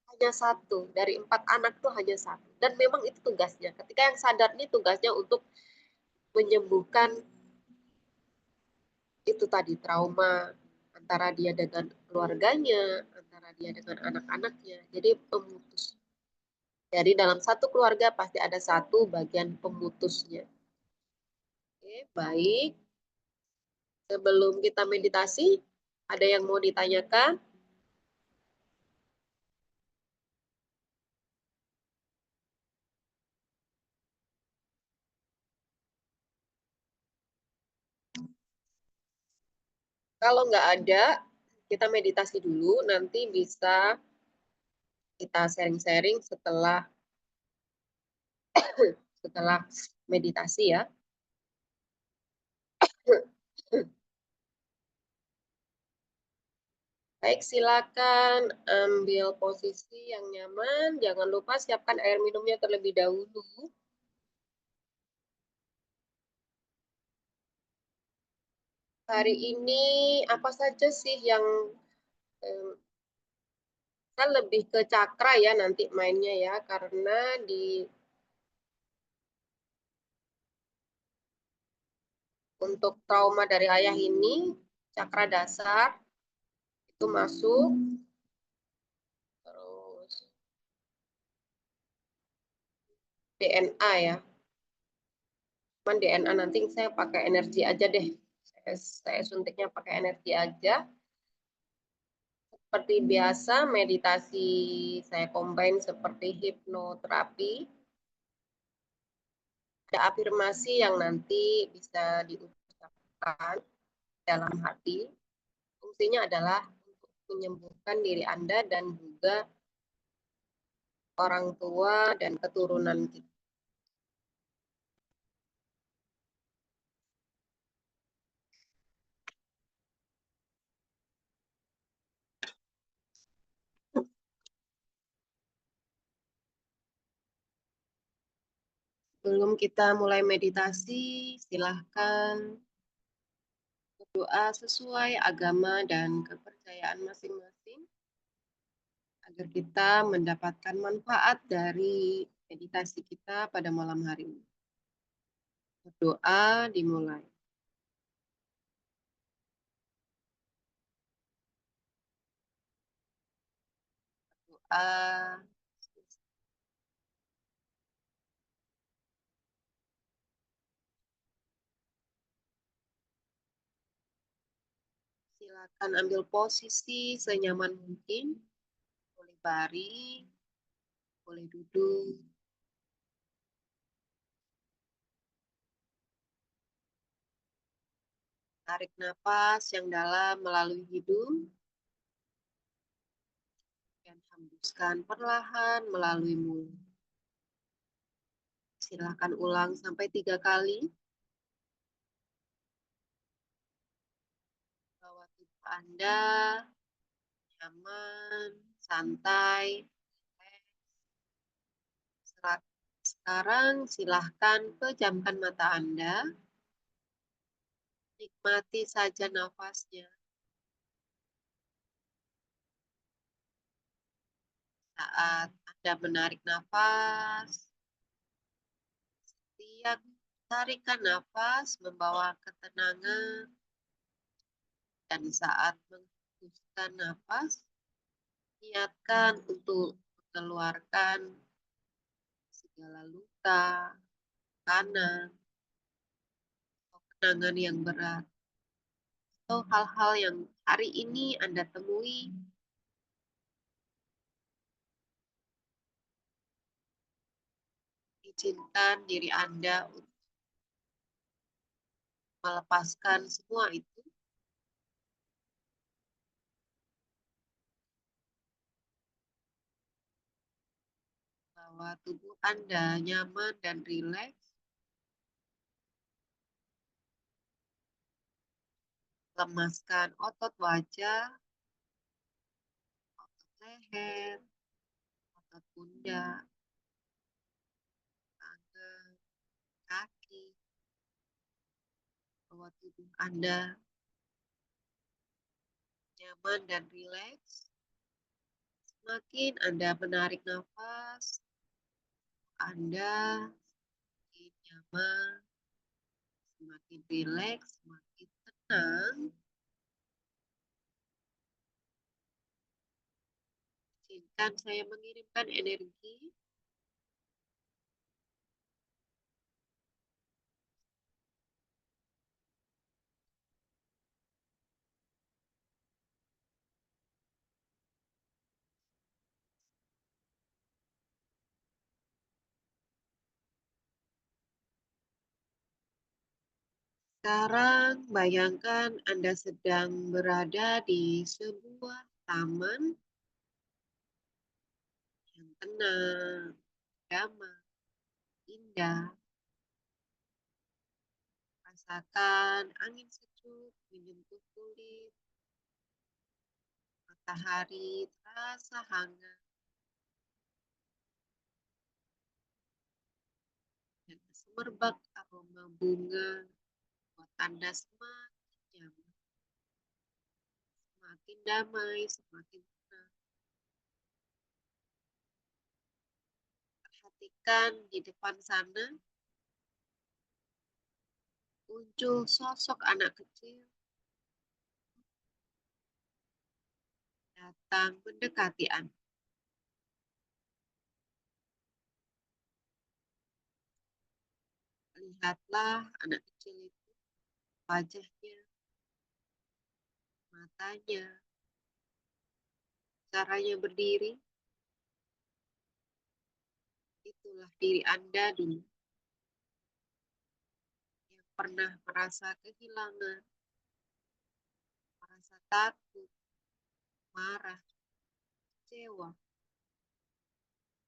hanya satu, dari 4 anak itu hanya satu, dan memang itu tugasnya. Ketika yang sadar ini tugasnya untuk menyembuhkan itu tadi trauma antara dia dengan keluarganya, antara dia dengan anak-anaknya. Jadi pemutus. Jadi dalam satu keluarga pasti ada satu bagian pemutusnya. Oke, baik. Sebelum kita meditasi, ada yang mau ditanyakan? Kalau nggak ada, kita meditasi dulu, nanti bisa kita sharing-sharing setelah meditasi ya. Baik, silakan ambil posisi yang nyaman. Jangan lupa siapkan air minumnya terlebih dahulu. Hari ini apa saja sih yang kan lebih ke cakra ya nanti mainnya ya, karena untuk trauma dari ayah ini cakra dasar itu masuk, terus DNA ya. Cuman DNA nanti saya pakai energi aja deh. Saya suntiknya pakai energi aja. Seperti biasa, meditasi saya combine seperti hipnoterapi. Ada afirmasi yang nanti bisa diucapkan dalam hati. Fungsinya adalah untuk menyembuhkan diri Anda dan juga orang tua dan keturunan kita. Sebelum kita mulai meditasi, silahkan berdoa sesuai agama dan kepercayaan masing-masing agar kita mendapatkan manfaat dari meditasi kita pada malam hari ini. Berdoa dimulai. Doa, silakan ambil posisi senyaman mungkin, boleh baring, boleh duduk. Tarik nafas yang dalam melalui hidung dan hembuskan perlahan melalui mulut. Silakan ulang sampai 3 kali. Bahwa tubuh Anda nyaman, santai. Sekarang silahkan pejamkan mata Anda. Nikmati saja nafasnya. Saat Anda menarik nafas, setiap tarikan nafas membawa ketenangan. Dan saat menghembuskan nafas, niatkan untuk mengeluarkan segala luka, kanan, atau kenangan yang berat, atau hal-hal yang hari ini Anda temui. Izinkan diri Anda untuk melepaskan semua itu, bahwa tubuh Anda nyaman dan rileks. Lemaskan otot wajah, otot leher, otot pundak, tangan, kaki, bahwa tubuh Anda nyaman dan rileks. Semakin Anda menarik nafas, Anda semakin nyaman, semakin rileks, semakin tenang. Izinkan saya mengirimkan energi Sekarang bayangkan Anda sedang berada di sebuah taman yang tenang, damai, indah. Rasakan angin sejuk menyentuh kulit, matahari terasa hangat, dan semerbak aroma bunga buat Anda semakin nyaman, semakin damai, semakin tenang. Perhatikan di depan sana muncul sosok anak kecil datang mendekati Anda. Lihatlah anak kecil itu, wajahnya, matanya, caranya berdiri. Itulah diri Anda dulu yang pernah merasa kehilangan, merasa takut, marah, kecewa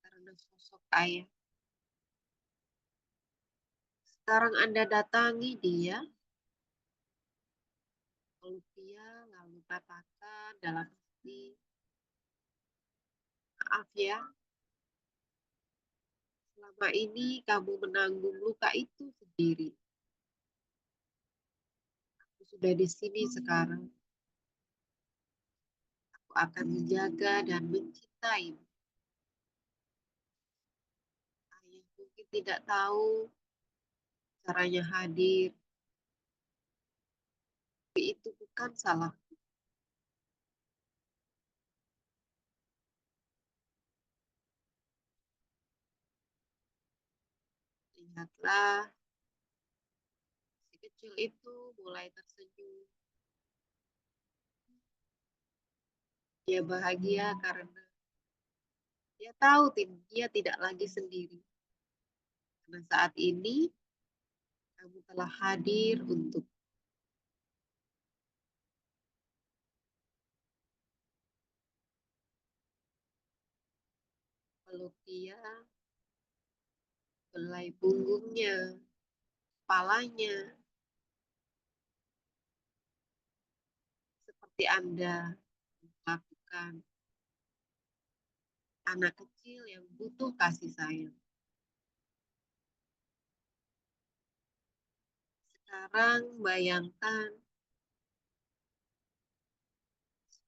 karena sosok ayah. Sekarang Anda datangi dia, peluk dia, lalu katakan dalam hati, maaf ya, selama ini kamu menanggung luka itu sendiri. Aku sudah di sini sekarang. Aku akan menjaga dan mencintaimu. Ayah mungkin tidak tahu caranya hadir, tapi itu bukan salah. Lihatlah, si kecil itu mulai tersenyum. Dia bahagia karena dia tahu dia tidak lagi sendiri. Karena saat ini kamu telah hadir untuk peluk dia, belai punggungnya, kepalanya, seperti Anda melakukan anak kecil yang butuh kasih sayang. Sekarang bayangkan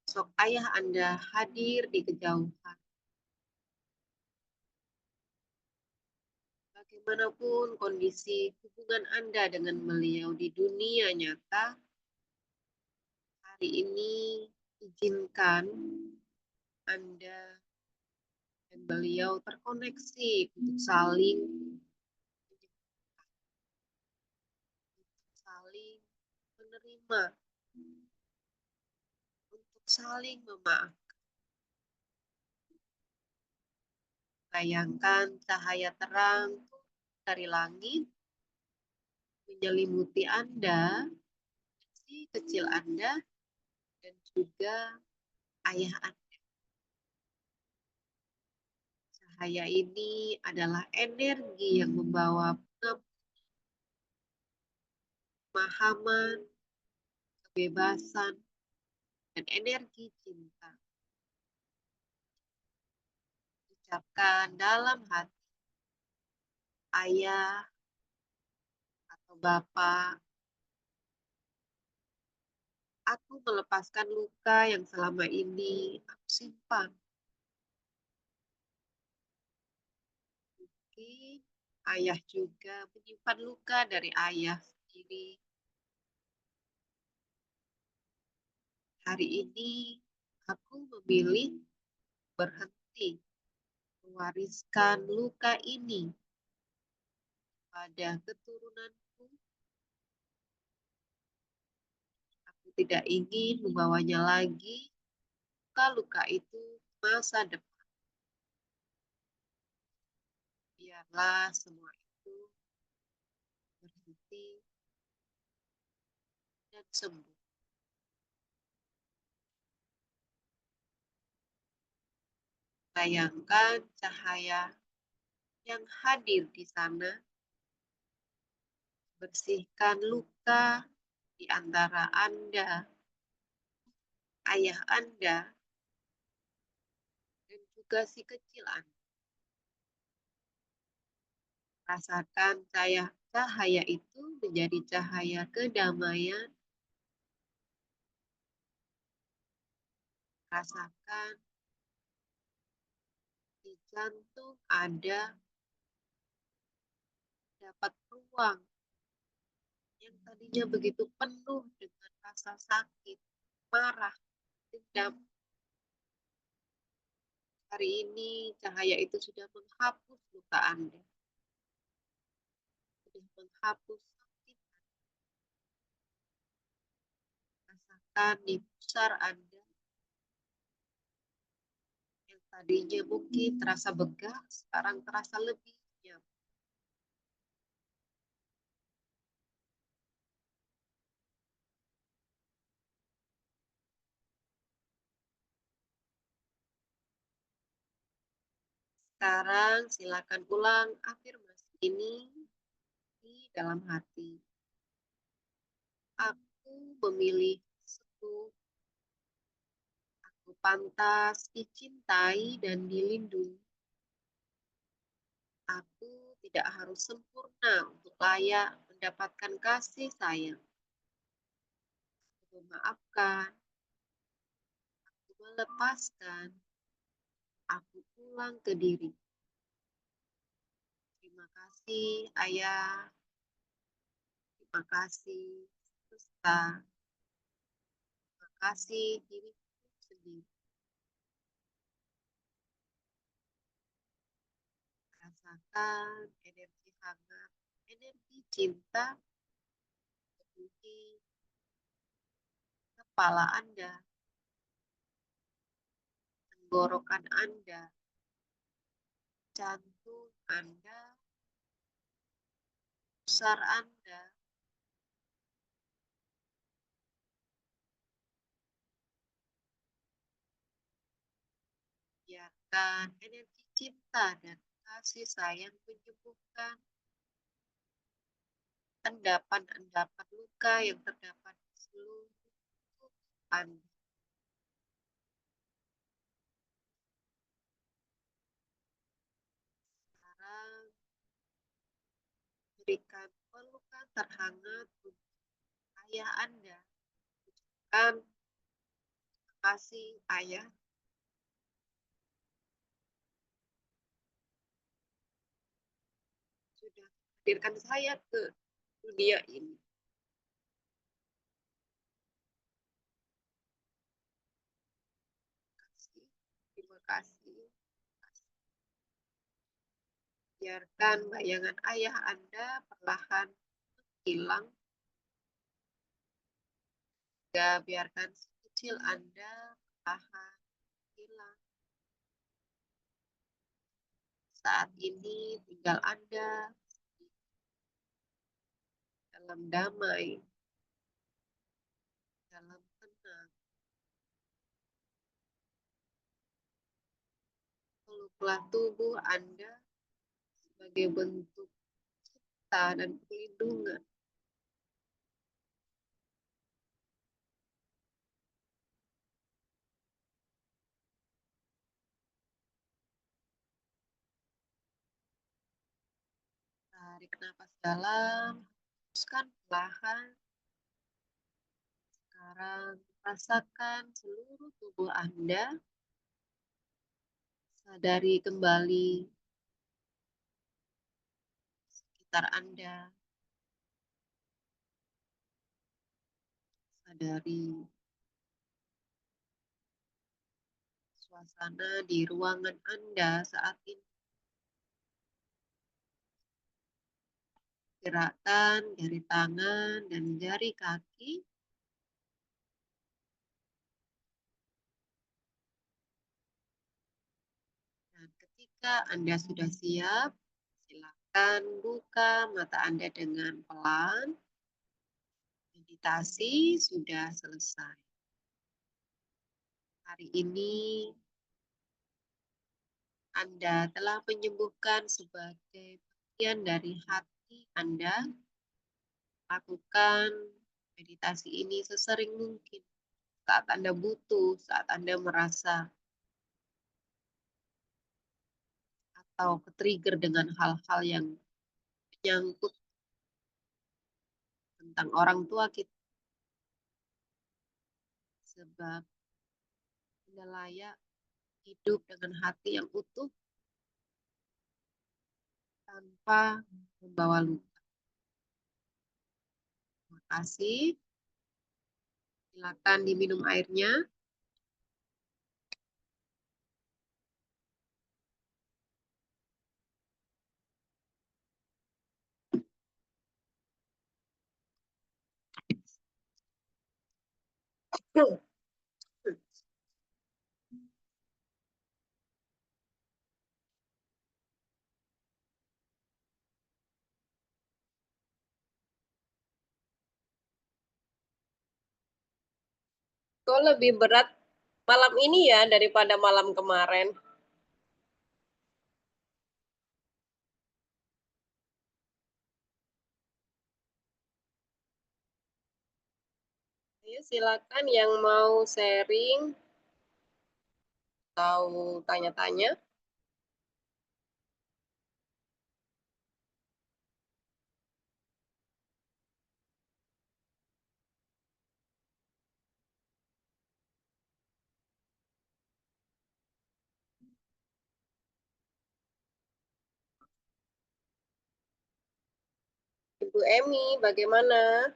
sosok ayah Anda hadir di kejauhan. Bagaimanapun kondisi hubungan Anda dengan beliau di dunia nyata, hari ini izinkan Anda dan beliau terkoneksi untuk saling menerima, untuk saling memaafkan. Bayangkan cahaya terang dari langit menyelimuti Anda, si kecil Anda, dan juga ayah Anda. Cahaya ini adalah energi yang membawa pemahaman, kebebasan, dan energi cinta. Ucapkan dalam hati, ayah atau bapak, aku melepaskan luka yang selama ini aku simpan. Mungkin ayah juga menyimpan luka dari ayah sendiri. Hari ini aku memilih berhenti mewariskan luka ini pada keturunanku. Aku tidak ingin membawanya lagi luka-luka itu masa depan. Biarlah semua itu berhenti dan sembuh. Bayangkan cahaya yang hadir di sana bersihkan luka di antara Anda, ayah Anda, dan juga si kecil Anda. Rasakan cahaya itu menjadi cahaya kedamaian. Rasakan di jantung Anda dapat ruang yang tadinya begitu penuh dengan rasa sakit, marah, dendam. Hari ini cahaya itu sudah menghapus luka Anda. Sudah menghapus sakit. Rasakan di pusar Anda yang tadinya mungkin terasa begah, sekarang terasa lebih nyaman. Sekarang silakan ulang afirmasi ini di dalam hati. Aku memilih sesuatu. Aku pantas dicintai dan dilindungi. Aku tidak harus sempurna untuk layak mendapatkan kasih sayang. Aku memaafkan. Aku melepaskan. Aku pulang ke diri. Terima kasih, Ayah. Terima kasih, semesta. Terima kasih, diriku sendiri. Rasakan energi hangat, energi cinta memenuhi kepala Anda, tenggorokan Anda, jantung Anda, pusar Anda. Biarkan energi cinta dan kasih sayang menyembuhkan endapan-endapan luka yang terdapat di seluruh tubuh Anda. Sekarang berikan pelukan terhangat untuk ayah Anda. Ucapkan terima kasih ayah. Sudah hadirkan saya ke dunia ini. Terima kasih. Biarkan bayangan ayah Anda perlahan hilang. Juga biarkan si kecil Anda perlahan hilang. Saat ini tinggal Anda dalam damai, dalam tenang. Peluklah tubuh Anda sebagai bentuk cinta dan perlindungan. Tarik nafas dalam, hembuskan perlahan. Sekarang rasakan seluruh tubuh Anda. Sadari kembali sekitar Anda. Sadari suasana di ruangan Anda saat ini. Gerakan jari tangan dan jari kaki. Dan ketika Anda sudah siap, silakan buka mata Anda dengan pelan. meditasi sudah selesai. Hari ini Anda telah menyembuhkan sebagai bagian dari hati Anda. Lakukan meditasi ini sesering mungkin saat Anda butuh, saat Anda merasa atau ke-trigger dengan hal-hal yang menyangkut tentang orang tua kita. Sebab Anda layak hidup dengan hati yang utuh tanpa membawa luka. Terima kasih. Silakan diminum airnya. Kok lebih berat malam ini ya daripada malam kemarin? Ayo silakan yang mau sharing atau tanya-tanya. Ibu Emi, bagaimana?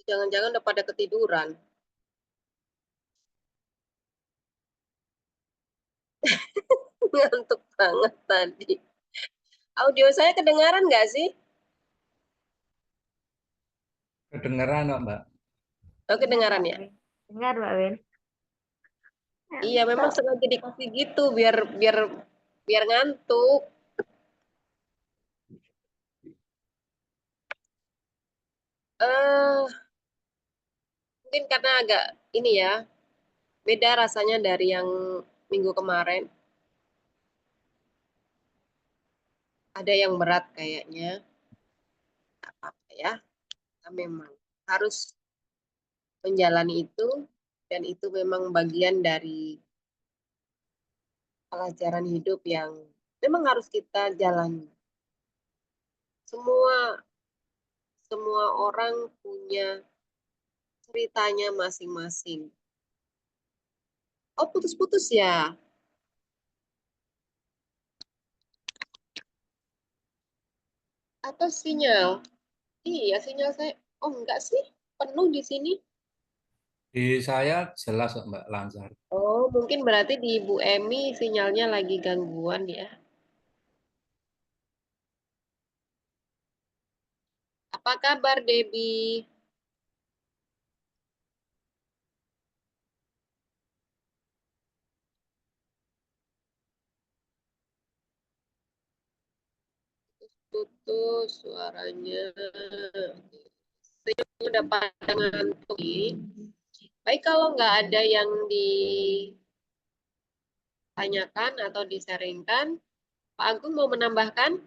Jangan-jangan udah pada ketiduran. Ngantuk banget tadi. Audio saya kedengaran nggak sih? Kedengeran kok, Mbak. Oh, kedengaran ya? Dengar, Mbak Win. Iya, memang sengaja dikasih gitu biar biar biar ngantuk. Mungkin karena agak ini ya, beda rasanya dari yang minggu kemarin. Ada yang berat kayaknya. Nggak apa-apa ya. Kita memang harus menjalani itu dan itu memang bagian dari pelajaran hidup yang memang harus kita jalani. Semua semua orang punya ceritanya masing-masing. Oh, putus-putus ya? Atau sinyal? Iya, sinyal saya. Oh, enggak sih. Penuh di sini. Di saya jelas kok, Mbak, lancar. Oh, mungkin berarti di Ibu Emi sinyalnya lagi gangguan ya. Apa kabar, Debbie? Putus suaranya. Saya udah pada ngantuk nih. Baik, kalau nggak ada yang ditanyakan atau disaringkan, Pak Agung mau menambahkan?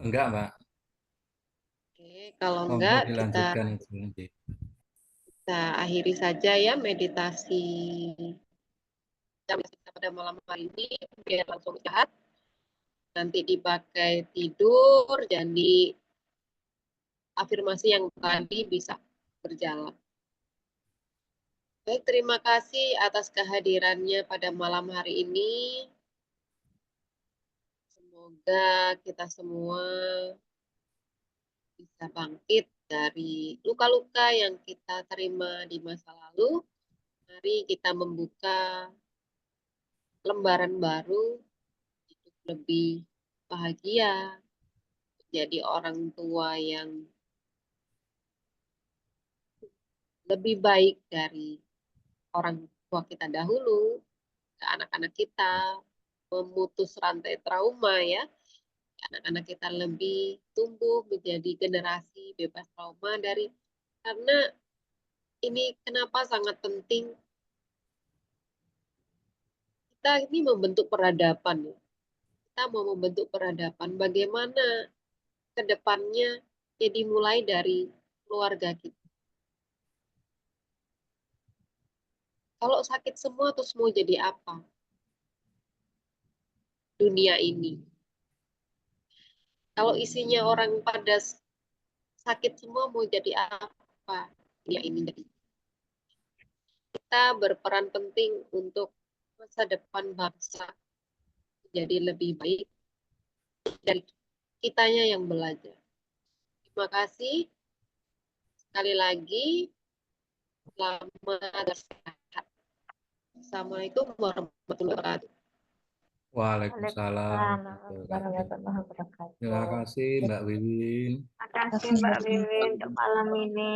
Enggak, Mbak. Oke, kalau Monggo enggak dilanjutkan itu nanti. kita akhiri saja ya meditasi kita pada malam hari ini biar langsung istirahat. Nanti dipakai tidur, jadi afirmasi yang tadi bisa berjalan. Baik, terima kasih atas kehadirannya pada malam hari ini. Semoga kita semua bisa bangkit dari luka-luka yang kita terima di masa lalu. Mari kita membuka lembaran baru, hidup lebih bahagia, jadi orang tua yang lebih baik dari orang tua kita dahulu, ke anak-anak kita, memutus rantai trauma ya. Anak-anak kita lebih tumbuh menjadi generasi bebas trauma karena ini kenapa sangat penting kita ini membentuk peradaban ya. Kita mau membentuk peradaban bagaimana ke depannya ya dimulai dari keluarga kita. Kalau sakit semua terus mau jadi apa? Dunia ini. Kalau isinya orang pada sakit semua mau jadi apa? Dunia ini jadi. Kita berperan penting untuk masa depan bangsa jadi lebih baik dan kitanya yang belajar. Terima kasih sekali lagi. Selamat bersehat. Assalamualaikum warahmatullahi wabarakatuh. Waalaikumsalam. Warahmatullahi wabarakatuh. Terima kasih Mbak Wiwin. Terima kasih Mbak Wiwin untuk malam ini.